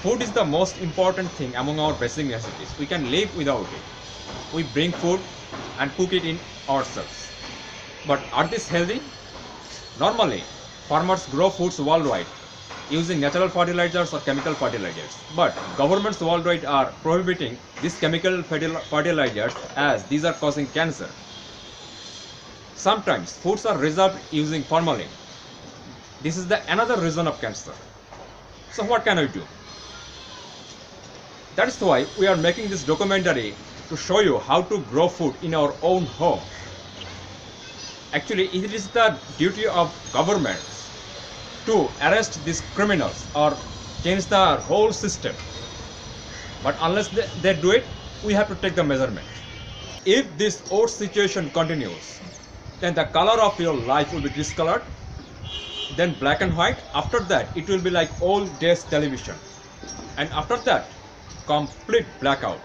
Food is the most important thing among our basic necessities. We can live without it. We bring food and cook it in ourselves. But are these healthy? Normally, farmers grow foods worldwide using natural fertilizers or chemical fertilizers. But governments worldwide are prohibiting these chemical fertilizers as these are causing cancer. Sometimes foods are preserved using formalin. This is the another reason of cancer. So what can we do? That is why we are making this documentary to show you how to grow food in our own home. Actually, it is the duty of governments to arrest these criminals or change the whole system. But unless they do it, we have to take the measurement. If this old situation continues, then the color of your life will be discolored, then black and white. After that, it will be like old days television. And after that, complete blackout.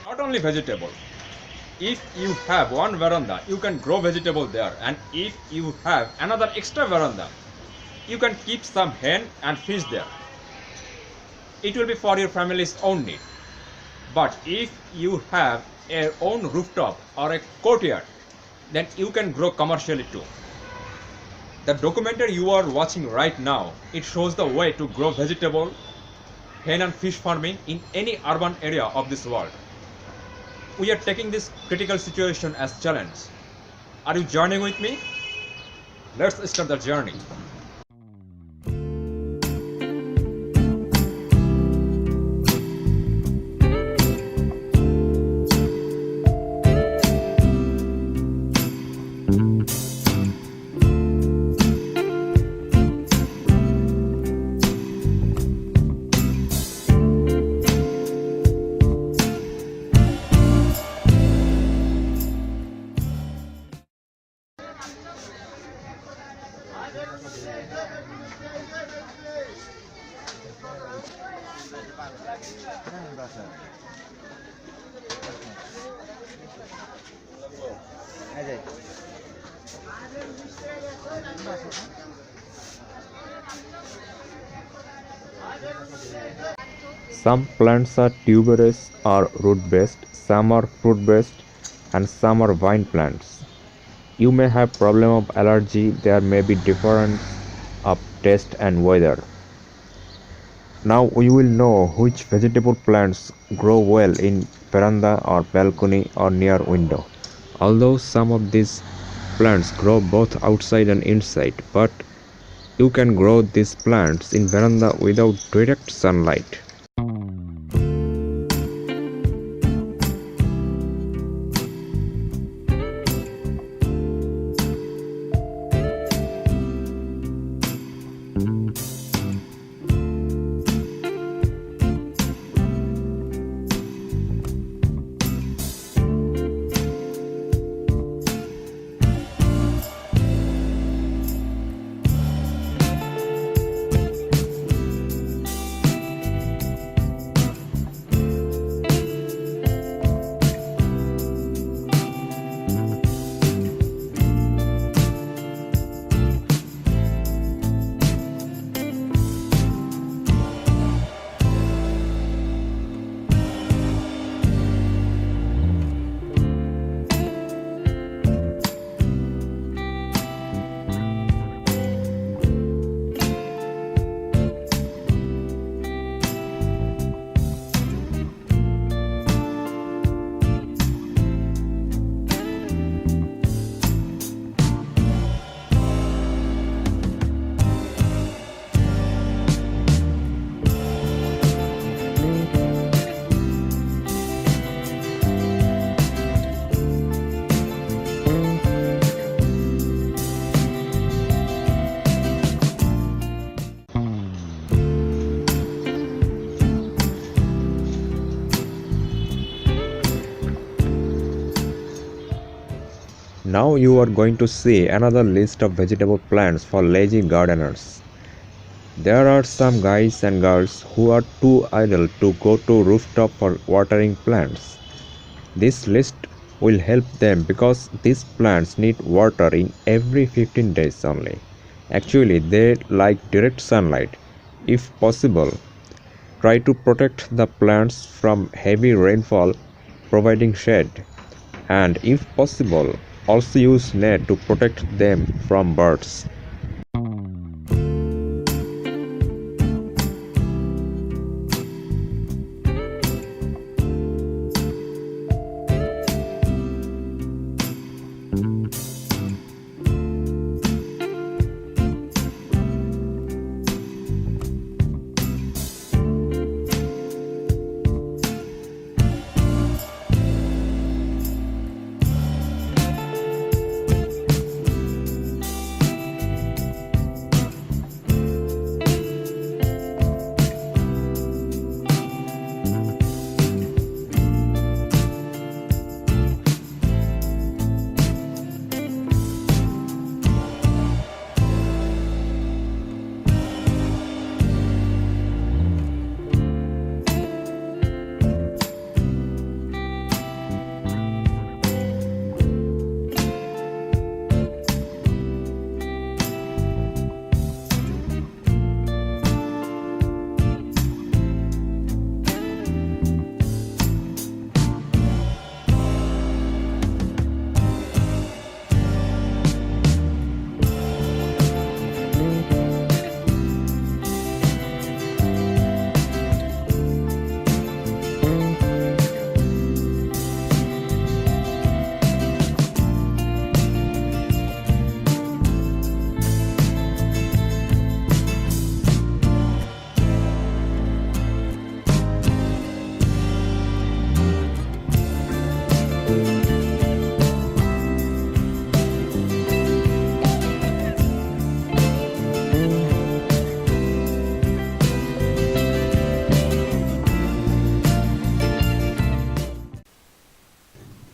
Not only vegetable. If you have one veranda, you can grow vegetable there, and if you have another extra veranda, you can keep some hen and fish there. It will be for your family's own need. But if you have your own rooftop or a courtyard, then you can grow commercially too. The documentary you are watching right now, it shows the way to grow vegetable, hen and fish farming in any urban area of this world. We are taking this critical situation as challenge. Are you joining with me? Let's start the journey. Some plants are tuberous or root-based, some are fruit-based, and some are vine plants. You may have problem of allergy, there may be difference of taste and weather. Now we will know which vegetable plants grow well in veranda or balcony or near window. Although some of these plants grow both outside and inside, but you can grow these plants in veranda without direct sunlight. Now you are going to see another list of vegetable plants for lazy gardeners. There are some guys and girls who are too idle to go to rooftop for watering plants. This list will help them because these plants need water in every 15 days only. Actually, they like direct sunlight. If possible, try to protect the plants from heavy rainfall, providing shade, and if possible, also use net to protect them from birds.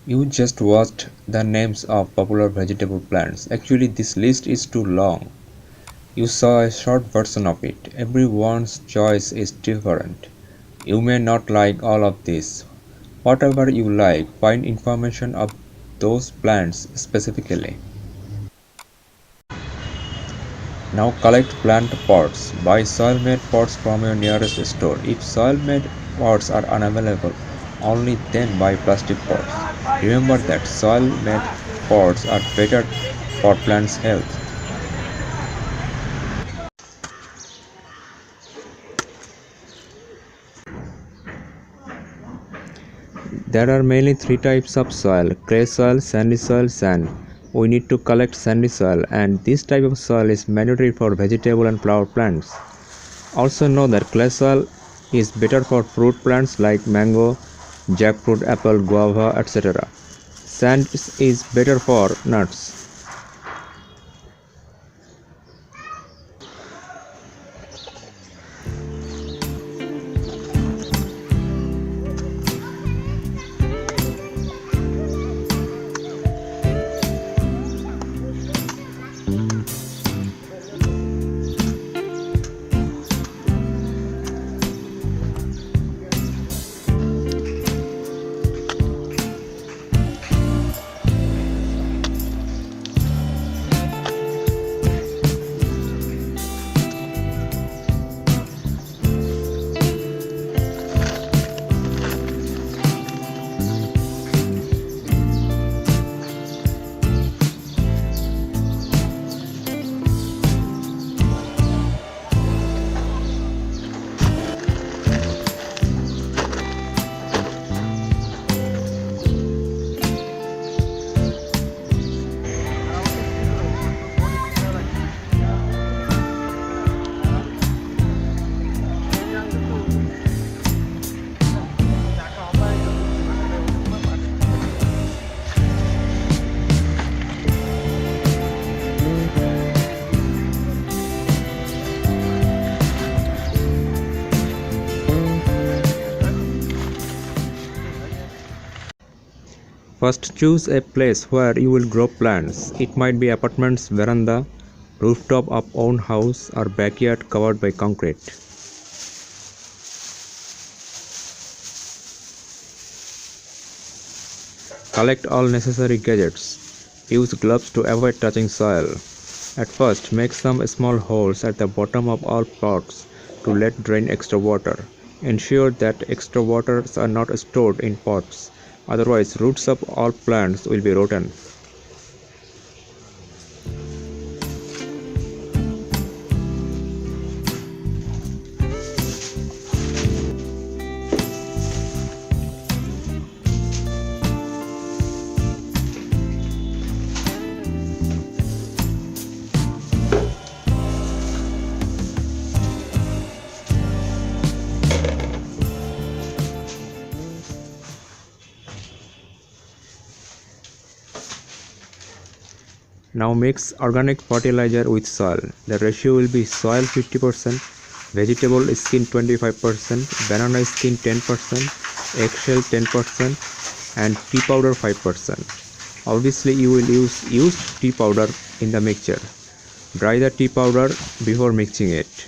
You just watched the names of popular vegetable plants. Actually, this list is too long. You saw a short version of it. Everyone's choice is different. You may not like all of this. Whatever you like, find information of those plants specifically. Now collect plant pots. Buy soil-made pots from your nearest store. If soil-made pots are unavailable, only then buy plastic pots. Remember that soil-made pots are better for plants' health. There are mainly three types of soil: clay soil, sandy soil, sand. We need to collect sandy soil, and this type of soil is mandatory for vegetable and flower plants. Also know that clay soil is better for fruit plants like mango, jackfruit, apple, guava, etc. Sand is better for nuts. First, choose a place where you will grow plants. It might be apartments, veranda, rooftop of own house, or backyard covered by concrete. Collect all necessary gadgets. Use gloves to avoid touching soil. At first, make some small holes at the bottom of all pots to let drain extra water. Ensure that extra waters are not stored in pots, otherwise roots of all plants will be rotten. Now mix organic fertilizer with soil. The ratio will be soil 50%, vegetable skin 25%, banana skin 10%, eggshell 10%, and tea powder 5%. Obviously you will use used tea powder in the mixture. Dry the tea powder before mixing it.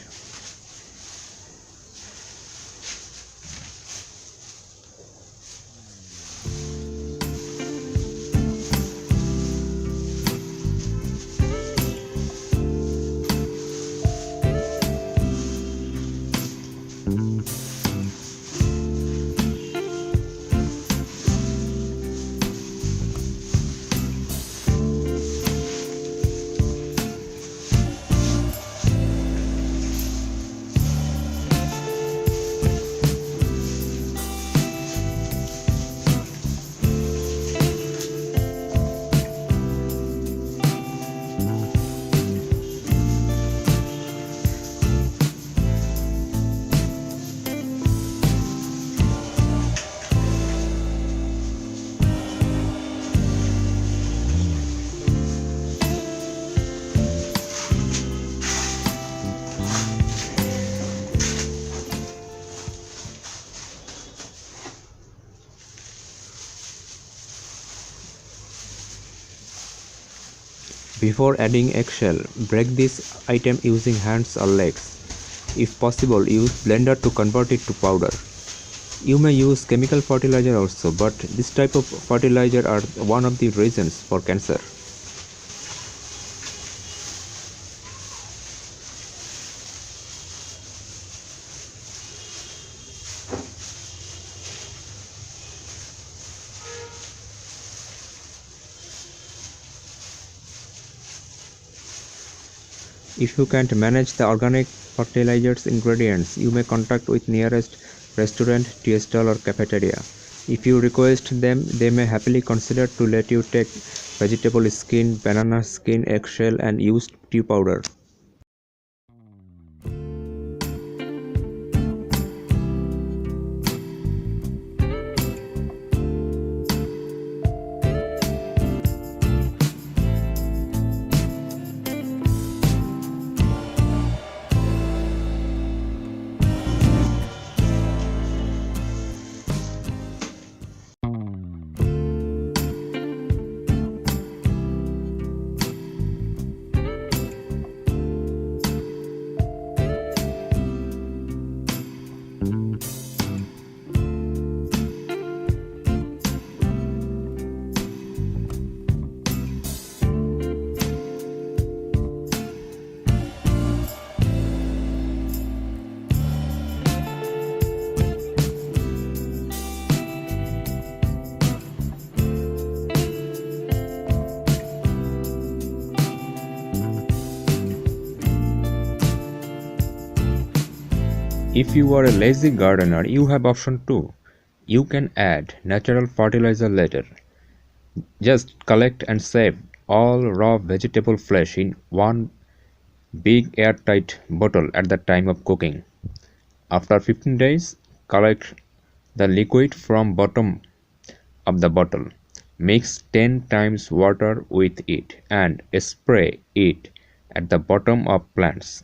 Before adding eggshell, break this item using hands or legs. If possible, use blender to convert it to powder. You may use chemical fertilizer also, but this type of fertilizer are one of the reasons for cancer. If you can't manage the organic fertilizers ingredients, you may contact with nearest restaurant, tea stall or cafeteria. If you request them, they may happily consider to let you take vegetable skin, banana skin, eggshell and used tea powder. If you are a lazy gardener, you have option 2. You can add natural fertilizer later. Just collect and save all raw vegetable flesh in one big airtight bottle at the time of cooking. After 15 days, collect the liquid from bottom of the bottle. Mix 10 times water with it and spray it at the bottom of plants.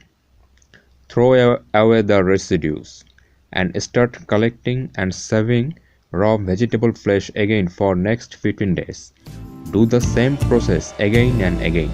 Throw away the residues and start collecting and saving raw vegetable flesh again for next 15 days. Do the same process again and again.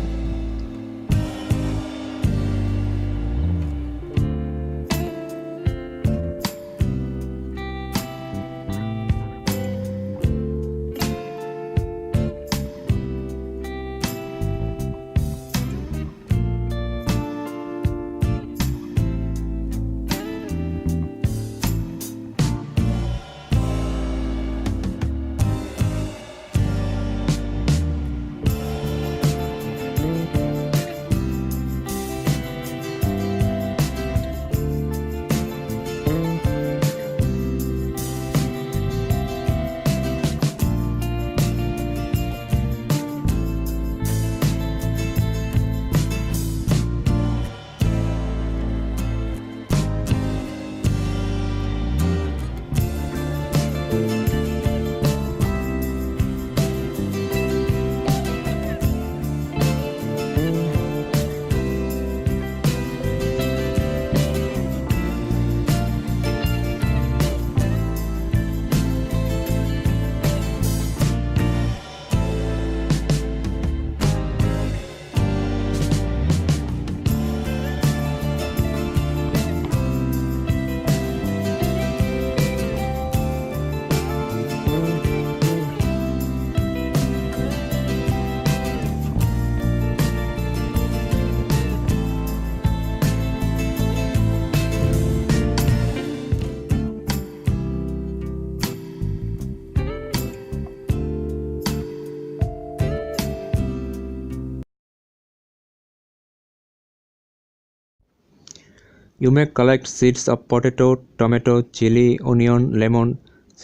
You may collect seeds of potato, tomato, chili, onion, lemon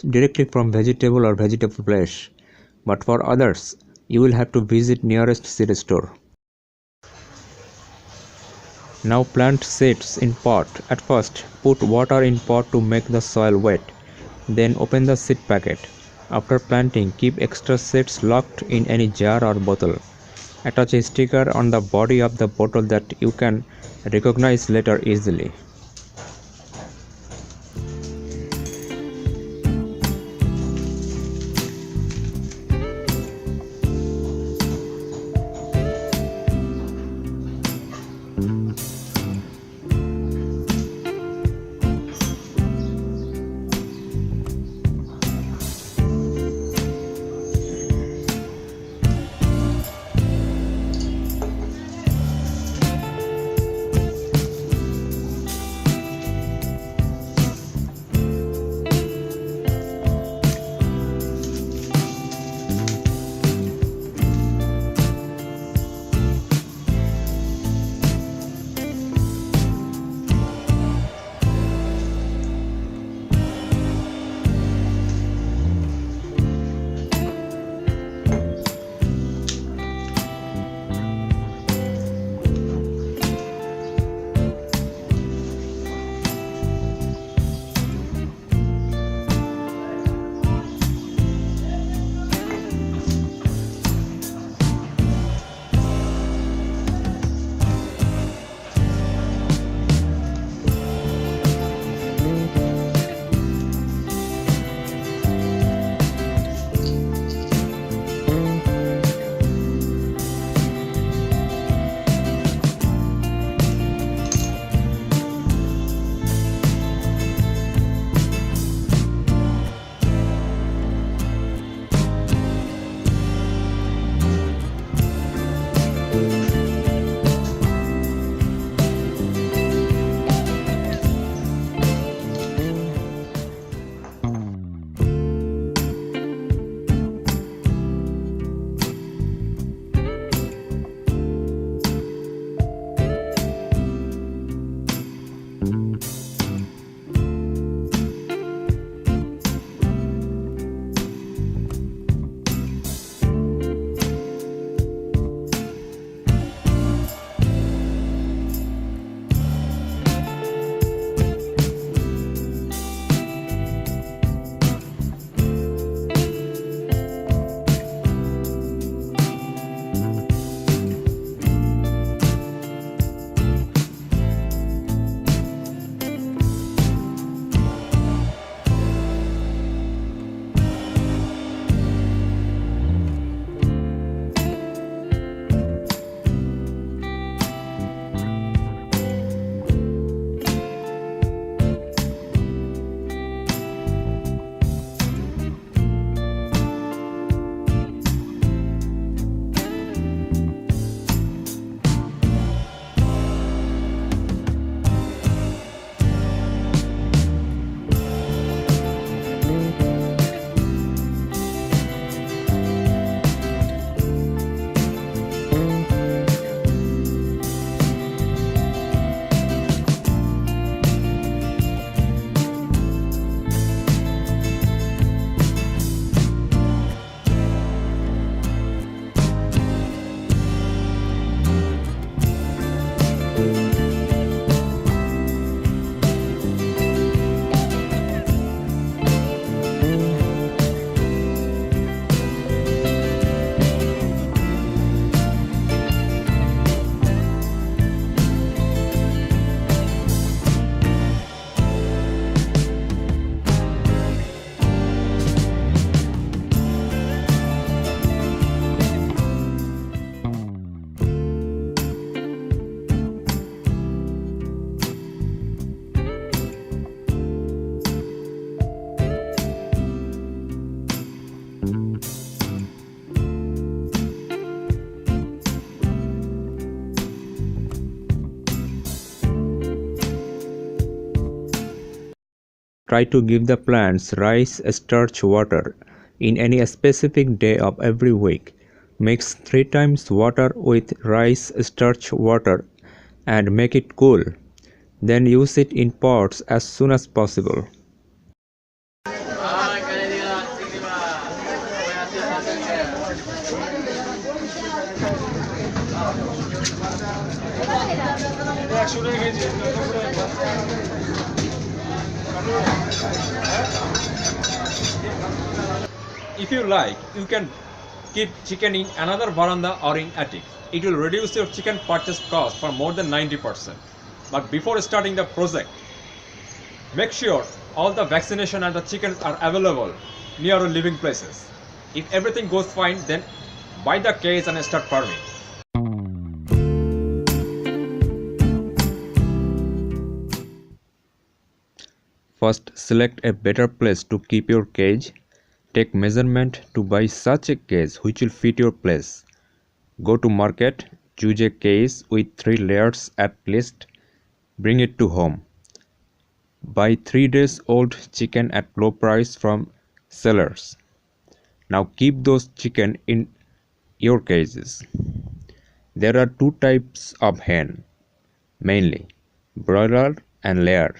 directly from vegetable or vegetable flesh, but for others, you will have to visit nearest seed store. Now plant seeds in pot. At first, put water in pot to make the soil wet. Then open the seed packet. After planting, keep extra seeds locked in any jar or bottle. Attach a sticker on the body of the bottle that you can recognize later easily. Try to give the plants rice starch water in any specific day of every week. Mix 3 times water with rice starch water and make it cool. Then use it in pots as soon as possible. If you like, you can keep chicken in another veranda or in attic. It will reduce your chicken purchase cost for more than 90%. But before starting the project, make sure all the vaccination and the chickens are available near your living places. If everything goes fine, then buy the cage and start farming. First, select a better place to keep your cage. Take measurement to buy such a cage which will fit your place. Go to market, choose a cage with 3 layers at least, bring it to home. Buy 3 days old chicken at low price from sellers. Now keep those chicken in your cages. There are 2 types of hen, mainly broiler and layer.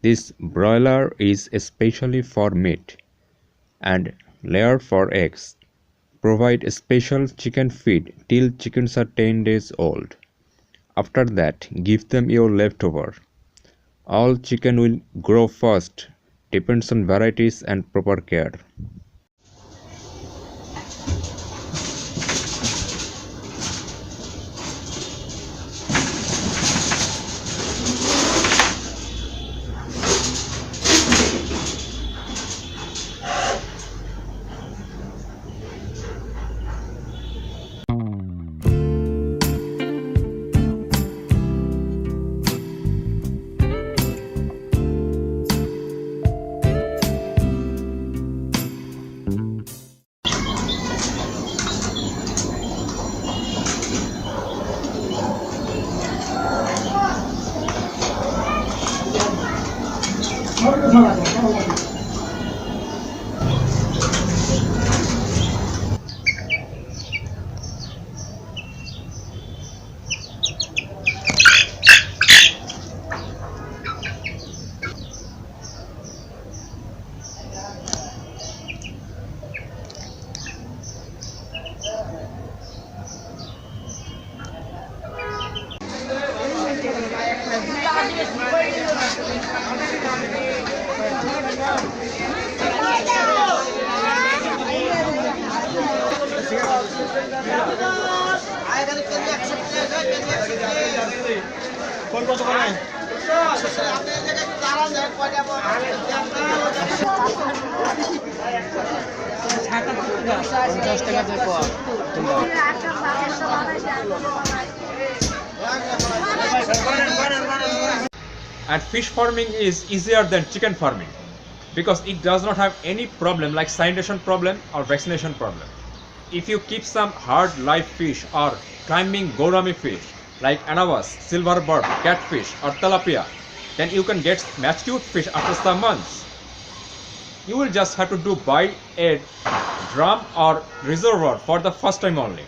This broiler is especially for meat and layer for eggs. Provide a special chicken feed till chickens are 10 days old. After that, give them your leftover. All chicken will grow fast, depends on varieties and proper care. And fish farming is easier than chicken farming because it does not have any problem like sanitation problem or vaccination problem. If you keep some hard live fish or climbing gourami fish like anavas, silverbird, catfish or tilapia, then you can get mature fish after some months. You will just have to buy a drum or reservoir for the first time only,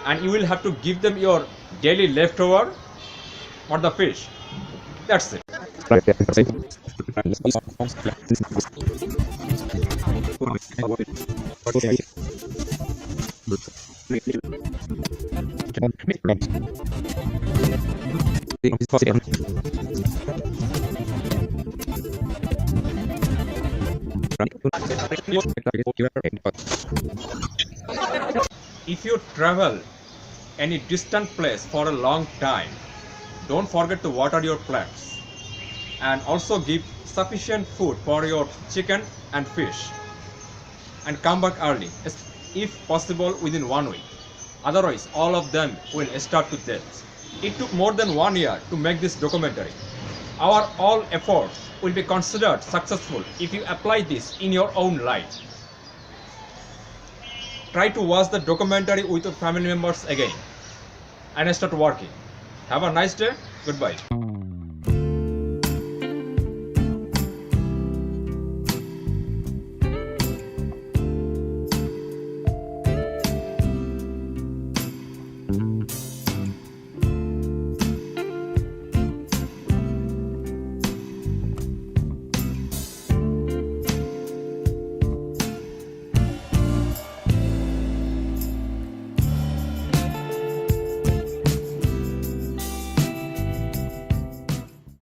and you will have to give them your daily leftover for the fish. That's it. If you travel any distant place for a long time, don't forget to water your plants and also give sufficient food for your chicken and fish, and come back early, if possible within 1 week. Otherwise, all of them will start to death. It took more than 1 year to make this documentary. Our all efforts will be considered successful if you apply this in your own life. Try to watch the documentary with your family members again and start working. Have a nice day. Goodbye.